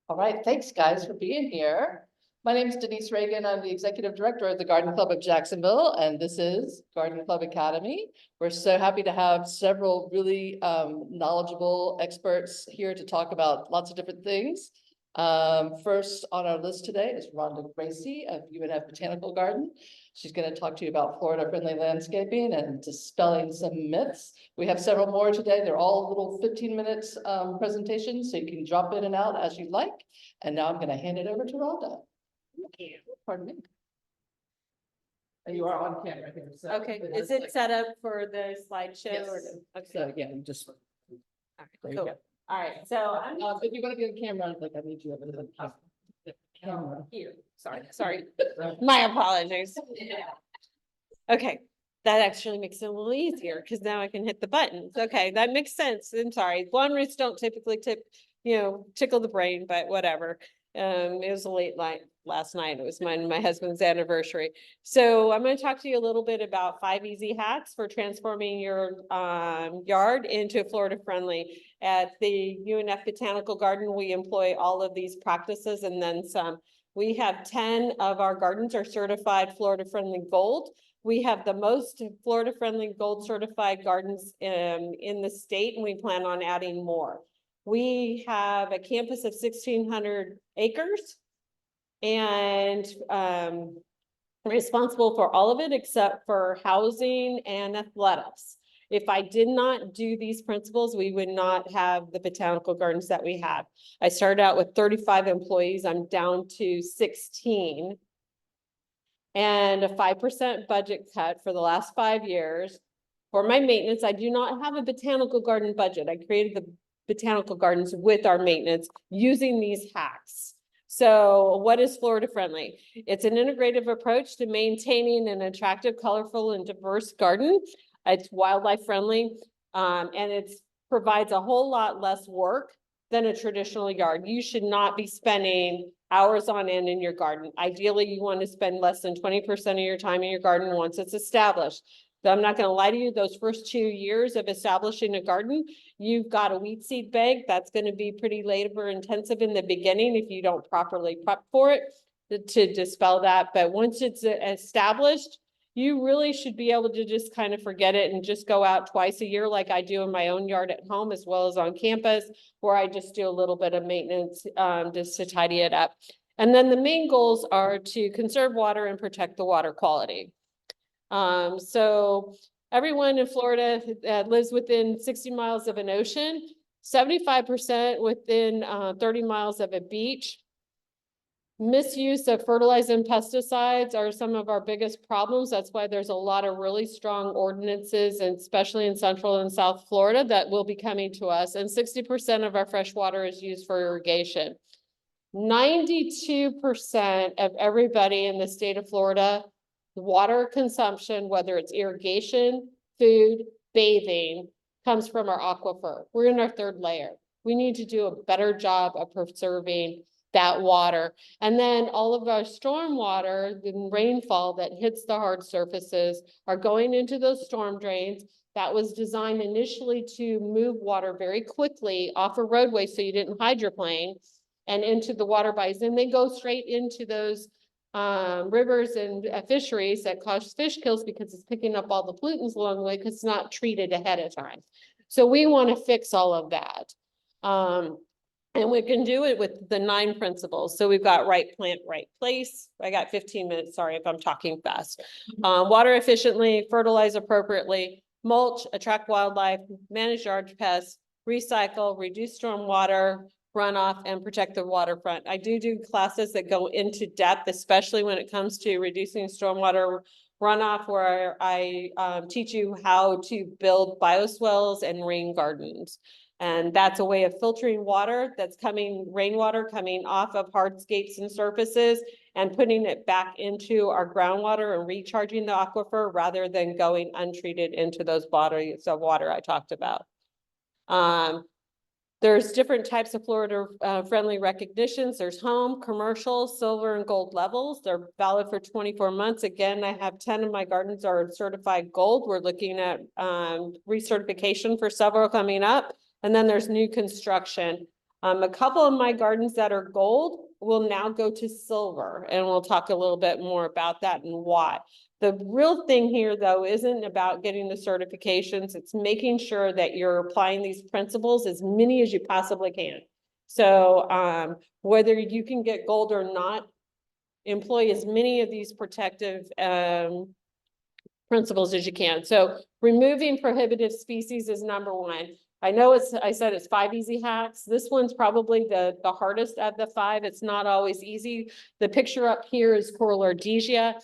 All right, thanks guys for being here. My name is Denise Reagan. I'm the Executive Director of the Garden Club of Jacksonville, and this is Garden Club Academy. We're so happy to have several really knowledgeable experts here to talk about lots of different things. First on our list today is Rhonda Gracie of UNF Botanical Garden. She's going to talk to you about Florida-friendly landscaping and dispelling some myths. We have several more today. They're all little 15 minutes presentations, so you can drop in and out as you like. And now I'm going to hand it over to Rhonda. Pardon me. You are on camera here. So okay, is it set up for the slideshow? Yes. Or okay. So yeah, you just. All right, cool. All right, so I'm If you're going to be on camera, like I need you over the camera. here. Sorry. My apologies. Okay, that actually makes it a little easier because now I can hit the buttons. Okay, that makes sense. I'm sorry. Blonde roots don't typically tickle the brain, but whatever. It was a late night last night. It was my husband's anniversary. So I'm going to talk to you a little bit about 5 easy hacks for transforming your yard into Florida friendly. At the UNF Botanical Garden, we employ all of these practices and then some. We have 10 of our gardens are certified Florida friendly gold. We have the most Florida friendly gold certified gardens in the state, and we plan on adding more. We have a campus of 1,600 acres and responsible for all of it except for housing and athletics. If I did not do these principles, we would not have the botanical gardens that we have. I started out with 35 employees. I'm down to 16. And a 5% budget cut for the last 5 years. For my maintenance, I do not have a botanical garden budget. I created the botanical gardens with our maintenance using these hacks. So what is Florida friendly? It's an integrative approach to maintaining an attractive, colorful, and diverse garden. It's wildlife friendly, and it provides a whole lot less work than a traditional yard. You should not be spending hours on end in your garden. Ideally, you want to spend less than 20% of your time in your garden once it's established. So I'm not going to lie to you, those first 2 years of establishing a garden, you've got a weed seed bank. That's going to be pretty labor intensive in the beginning if you don't properly prep for it to dispel that. But once it's established, you really should be able to just kind of forget it and just go out twice a year like I do in my own yard at home as well as on campus, where I just do a little bit of maintenance just to tidy it up. And then the main goals are to conserve water and protect the water quality. So everyone in Florida lives within 60 miles of an ocean, 75% within 30 miles of a beach. Misuse of fertilizer and pesticides are some of our biggest problems. That's why there's a lot of really strong ordinances, and especially in Central and South Florida, that will be coming to us. And 60% of our fresh water is used for irrigation. 92% of everybody in the state of Florida, water consumption, whether it's irrigation, food, bathing, comes from our aquifer. We're in our 3rd layer. We need to do a better job of preserving that water. And then all of our storm water, the rainfall that hits the hard surfaces, are going into those storm drains. That was designed initially to move water very quickly off a roadway so you didn't hydroplane and into the water bodies. And they go straight into those rivers and fisheries that cause fish kills because it's picking up all the pollutants along the way because it's not treated ahead of time. So we want to fix all of that. And we can do it with the 9 principles. So we've got right plant, right place. I got 15 minutes. Sorry if I'm talking fast. Water efficiently, fertilize appropriately, mulch, attract wildlife, manage yard pests, recycle, reduce storm water runoff, and protect the waterfront. I do classes that go into depth, especially when it comes to reducing stormwater runoff, where I teach you how to build bioswales and rain gardens. And that's a way of filtering water that's rainwater coming off of hardscapes and surfaces and putting it back into our groundwater and recharging the aquifer rather than going untreated into those bodies of water I talked about. There's different types of Florida friendly recognitions. There's home, commercial, silver and gold levels. They're valid for 24 months. Again, I have 10 of my gardens are certified gold. We're looking at recertification for several coming up. And then there's new construction. A couple of my gardens that are gold will now go to silver, and we'll talk a little bit more about that and why. The real thing here, though, isn't about getting the certifications. It's making sure that you're applying these principles, as many as you possibly can. So whether you can get gold or not, employ as many of these protective principles as you can. So removing prohibitive species is number one. I know I said it's 5 easy hacks. This one's probably the hardest of the 5. It's not always easy. The picture up here is coral ardesia.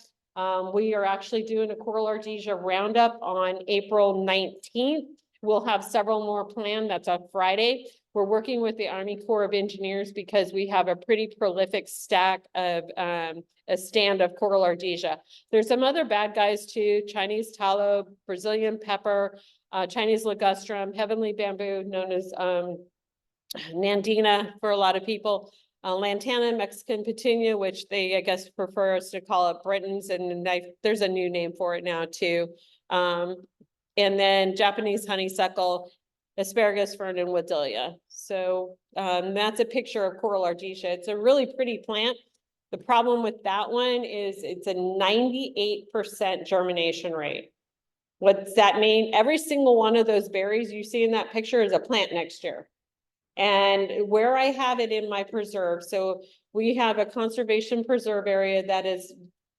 We are actually doing a coral ardesia roundup on April 19th. We'll have several more planned. That's on Friday. We're working with the Army Corps of Engineers because we have a pretty prolific stack of a stand of coral ardesia. There's some other bad guys too: Chinese tallow, Brazilian pepper, Chinese ligustrum, heavenly bamboo, known as Nandina for a lot of people, lantana, Mexican petunia, which they, I guess, prefer us to call it Britons, and there's a new name for it now too. And then Japanese honeysuckle, asparagus fern, and woodilia. So that's a picture of coral ardesia. It's a really pretty plant. The problem with that one is it's a 98% germination rate. What does that mean? Every single one of those berries you see in that picture is a plant next year. And where I have it in my preserve, so we have a conservation preserve area that is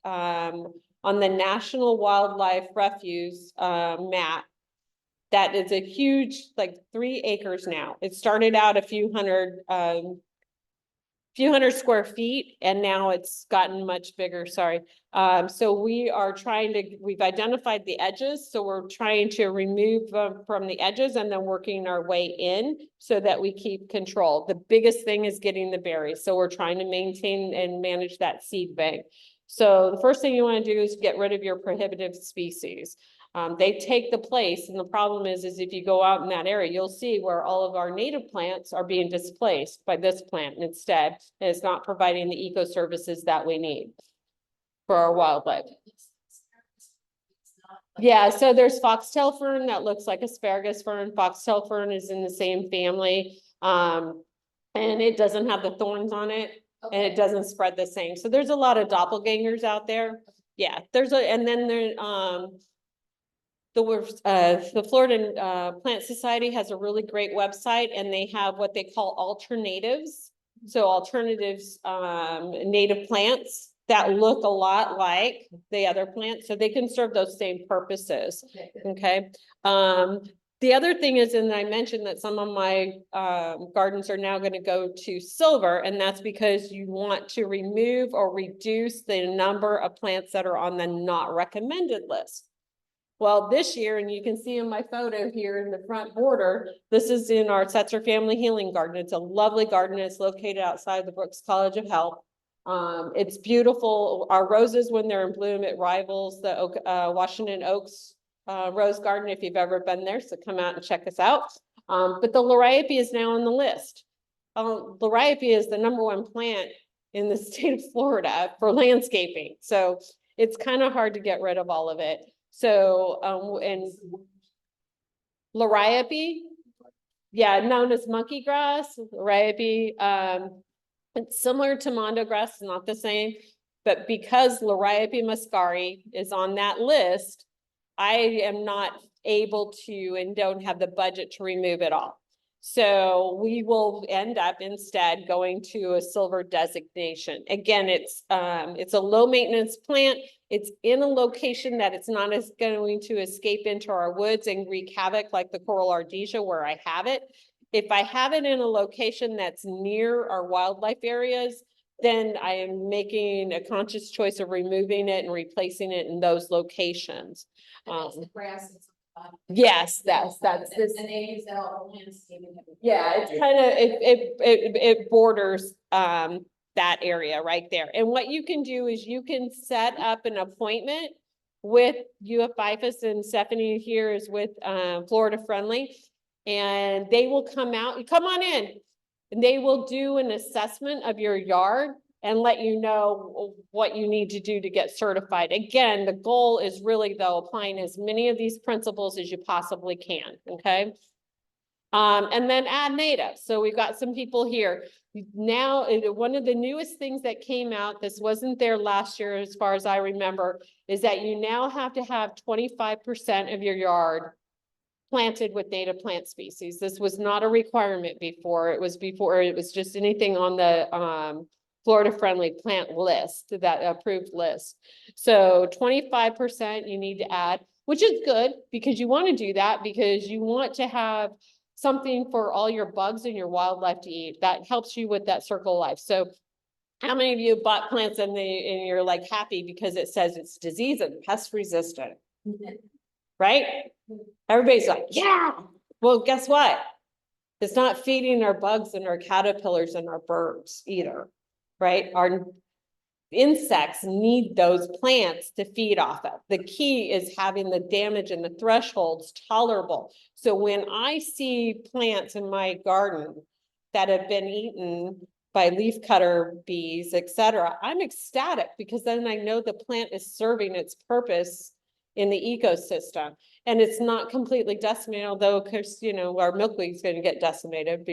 on the National Wildlife Refuge map. That is a huge, like 3 acres now. It started out a few hundred square feet, and now it's gotten much bigger, sorry. So we are we've identified the edges, so we're trying to remove them from the edges and then working our way in so that we keep control. The biggest thing is getting the berries, so we're trying to maintain and manage that seed bank. So the first thing you want to do is get rid of your prohibitive species. They take the place, and the problem is if you go out in that area, you'll see where all of our native plants are being displaced by this plant instead, and it's not providing the eco services that we need for our wildlife. Yeah, so there's foxtail fern that looks like asparagus fern. Foxtail fern is in the same family, and it doesn't have the thorns on it, and it doesn't spread the same. So there's a lot of doppelgangers out there. Yeah, and then there, the Florida Plant Society has a really great website, and they have what they call alternatives. So alternatives, native plants that look a lot like the other plants, so they can serve those same purposes. Okay. The other thing is, and I mentioned that some of my gardens are now going to go to silver, and that's because you want to remove or reduce the number of plants that are on the not recommended list. Well, this year, and you can see in my photo here in the front border, this is in our Setzer Family Healing Garden. It's a lovely garden. It's located outside the Brooks College of Health. It's beautiful. Our roses, when they're in bloom, it rivals the Washington Oaks Rose Garden, if you've ever been there. So come out and check us out. But the Liriope is now on the list. Liriope is the #1 plant in the state of Florida for landscaping. So it's kind of hard to get rid of all of it. So, and Liriope, yeah, known as monkey grass, Liriope, it's similar to mondo grass, not the same, but because Liriope muscari is on that list, I am not able to and don't have the budget to remove it all. So we will end up instead going to a silver designation. Again, it's a low maintenance plant. It's in a location that it's not as going to escape into our woods and wreak havoc like the coral ardesia where I have it. If I have it in a location that's near our wildlife areas, then I am making a conscious choice of removing it and replacing it in those locations. The grass. Yes, that's this. And they use that all landscaping. Yeah, it's kind of, it borders that area right there. And what you can do is you can set up an appointment with UF Bifus, and Stephanie here is with Florida Friendly. And they will come out, come on in. And they will do an assessment of your yard and let you know what you need to do to get certified. Again, the goal is really though applying as many of these principles as you possibly can, okay? And then add native. So we've got some people here. Now, one of the newest things that came out, this wasn't there last year as far as I remember, is that you now have to have 25% of your yard planted with native plant species. This was not a requirement before. It was just anything on the Florida friendly plant list, that approved list. So 25% you need to add, which is good because you want to do that because you want to have something for all your bugs and your wildlife to eat. That helps you with that circle of life. So how many of you bought plants and you're like happy because it says it's disease and pest resistant, right? Everybody's like, yeah. Well, guess what? It's not feeding our bugs and our caterpillars and our birds either, right? Our insects need those plants to feed off of. The key is having the damage and the thresholds tolerable. So when I see plants in my garden that have been eaten by leaf cutter bees, etc., I'm ecstatic because then I know the plant is serving its purpose in the ecosystem. And it's not completely decimated, although of course, you know, our milkweed is going to get decimated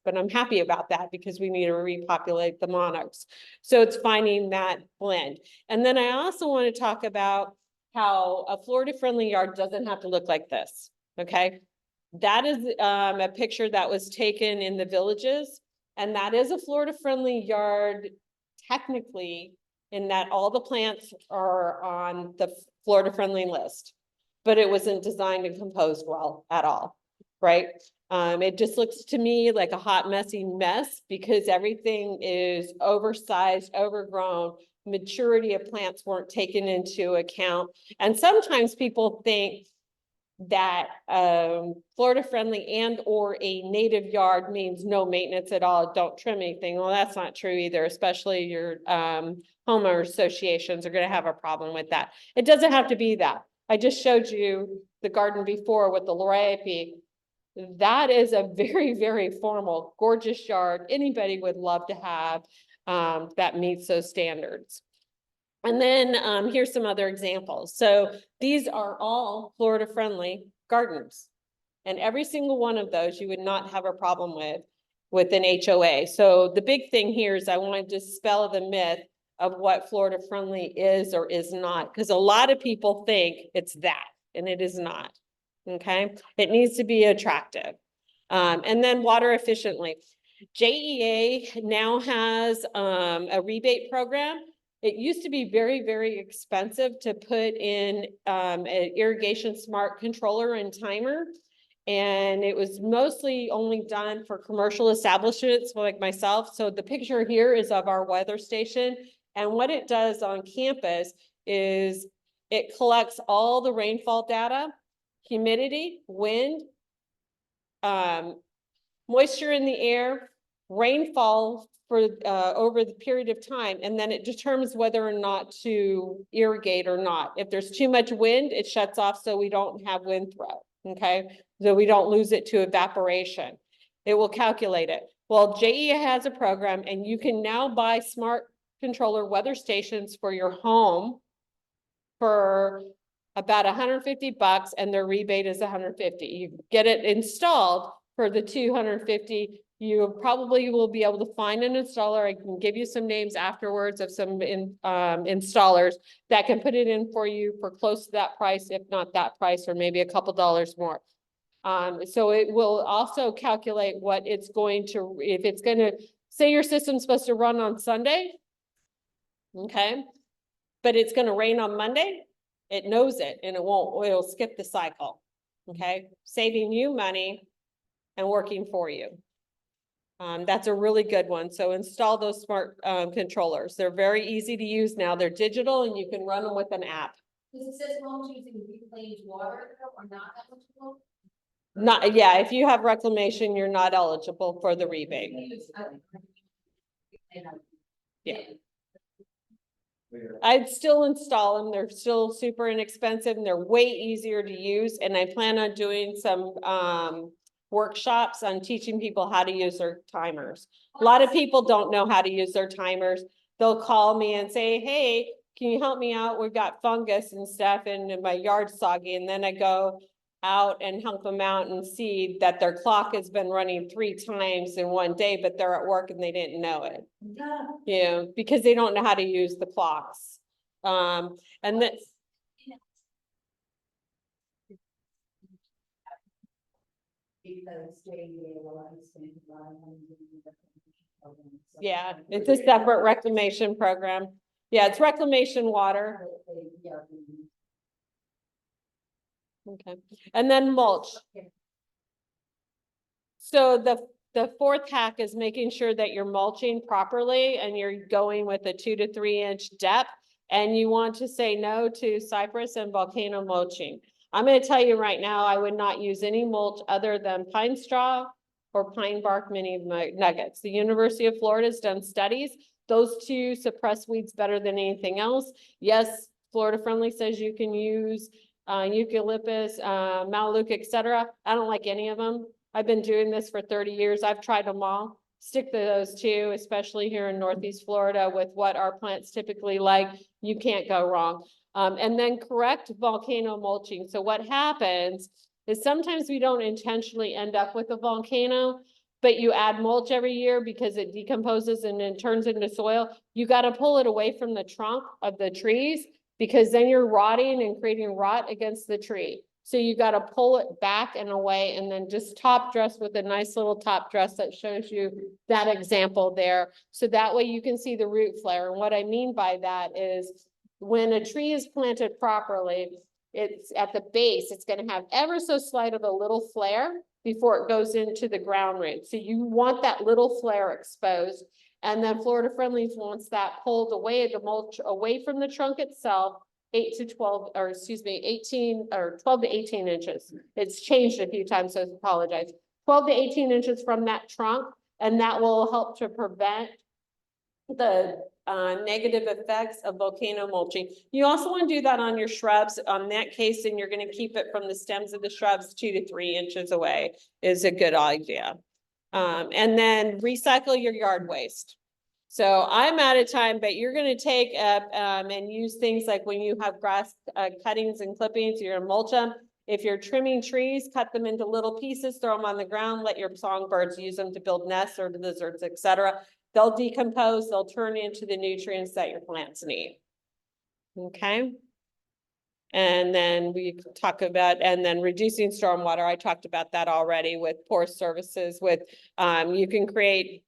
but I'm happy about that because we need to repopulate the monarchs. So it's finding that blend. And then I also want to talk about how a Florida friendly yard doesn't have to look like this. Okay. That is a picture that was taken in the Villages, and that is a Florida friendly yard technically, in that all the plants are on the Florida friendly list, but it wasn't designed and composed well at all, right? It just looks to me like a hot, messy mess because everything is oversized, overgrown. Maturity of plants weren't taken into account. And sometimes people think that Florida friendly and or a native yard means no maintenance at all, don't trim anything. Well, that's not true either, especially your homeowner associations are going to have a problem with that. It doesn't have to be that. I just showed you the garden before with the Liriope. That is a very, very formal, gorgeous yard. Anybody would love to have that meets those standards. And then here's some other examples. So these are all Florida friendly gardens. And every single one of those you would not have a problem with an HOA. So the big thing here is I want to dispel the myth of what Florida friendly is or is not, because a lot of people think it's that, and it is not. Okay, it needs to be attractive. And then water efficiently. JEA now has a rebate program. It used to be very, very expensive to put in an irrigation smart controller and timer. And it was mostly only done for commercial establishments like myself. So the picture here is of our weather station. And what it does on campus is it collects all the rainfall data, humidity, wind, moisture in the air, rainfall for over the period of time, and then it determines whether or not to irrigate or not. If there's too much wind, it shuts off so we don't have wind throw, okay? So we don't lose it to evaporation. It will calculate it. Well, JEA has a program, and you can now buy smart controller weather stations for your home for about $150, and their rebate is $150. You get it installed for the $250. You probably will be able to find an installer. I can give you some names afterwards of some installers that can put it in for you for close to that price, if not that price, or maybe a couple dollars more. So it will also calculate what it's going to, if it's going to, say your system's supposed to run on Sunday, okay, but it's going to rain on Monday, it knows it and it'll skip the cycle, okay, saving you money and working for you. That's a really good one. So install those smart controllers. They're very easy to use now. They're digital and you can run them with an app. Does it says homes using reclaimed water or not eligible? Not, yeah, if you have reclamation, you're not eligible for the rebate. Yeah. I'd still install them. They're still super inexpensive and they're way easier to use. And I plan on doing some workshops on teaching people how to use their timers. A lot of people don't know how to use their timers. They'll call me and say, hey, can you help me out? We've got fungus and stuff and my yard's soggy. And then I go out and help them out and see that their clock has been running 3 times in one day, but they're at work and they didn't know it. You know, because they don't know how to use the clocks. And that, Because they yeah, it's a separate reclamation program. Yeah, it's reclamation water. Okay, and then mulch. So the fourth hack is making sure that you're mulching properly and you're going with a 2 to 3 inch depth. And you want to say no to cypress and volcano mulching. I'm going to tell you right now, I would not use any mulch other than pine straw or pine bark mini nuggets. The University of Florida has done studies. Those two suppress weeds better than anything else. Yes, Florida Friendly says you can use eucalyptus, Melaleuca, etc. I don't like any of them. I've been doing this for 30 years. I've tried them all. Stick to those two, especially here in Northeast Florida with what our plants typically like. You can't go wrong. And then correct volcano mulching. So what happens is sometimes we don't intentionally end up with a volcano, but you add mulch every year because it decomposes and then turns into soil. You got to pull it away from the trunk of the trees because then you're rotting and creating rot against the tree. So you got to pull it back and away and then just top dress with a nice little top dress that shows you that example there. So that way you can see the root flare. And what I mean by that is when a tree is planted properly, it's at the base, it's going to have ever so slight of a little flare before it goes into the ground root. So you want that little flare exposed. And then Florida Friendly wants that pulled away, the mulch away from the trunk itself, 8 to 12, or excuse me, 18 or 12 to 18 inches. It's changed a few times, so I apologize. 12 to 18 inches from that trunk, and that will help to prevent the negative effects of volcano mulching. You also want to do that on your shrubs. On that case, and you're going to keep it from the stems of the shrubs 2 to 3 inches away is a good idea. And then recycle your yard waste. So I'm out of time, but you're going to take up and use things like when you have grass cuttings and clippings, you're going to mulch them. If you're trimming trees, cut them into little pieces, throw them on the ground, let your songbirds use them to build nests or lizards, etc. They'll decompose, they'll turn into the nutrients that your plants need. Okay. And then we talk about, and then reducing stormwater. I talked about that already with pore services with, you can create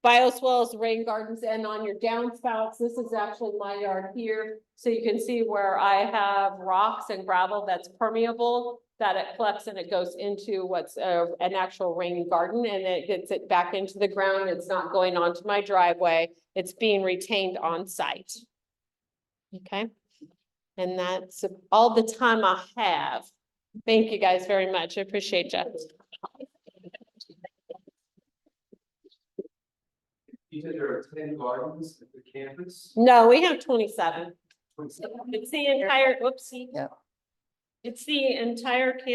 bioswales, rain gardens, and on your downspouts, this is actually my yard here. So you can see where I have rocks and gravel that's permeable, that it collects and it goes into what's an actual rain garden, and it gets it back into the ground. It's not going onto my driveway. It's being retained on site. Okay. And that's all the time I have. Thank you guys very much. I appreciate you. You said there are 10 gardens at the campus? No, we have 27. 27. It's the entire, whoopsie. Yeah. It's the entire campus.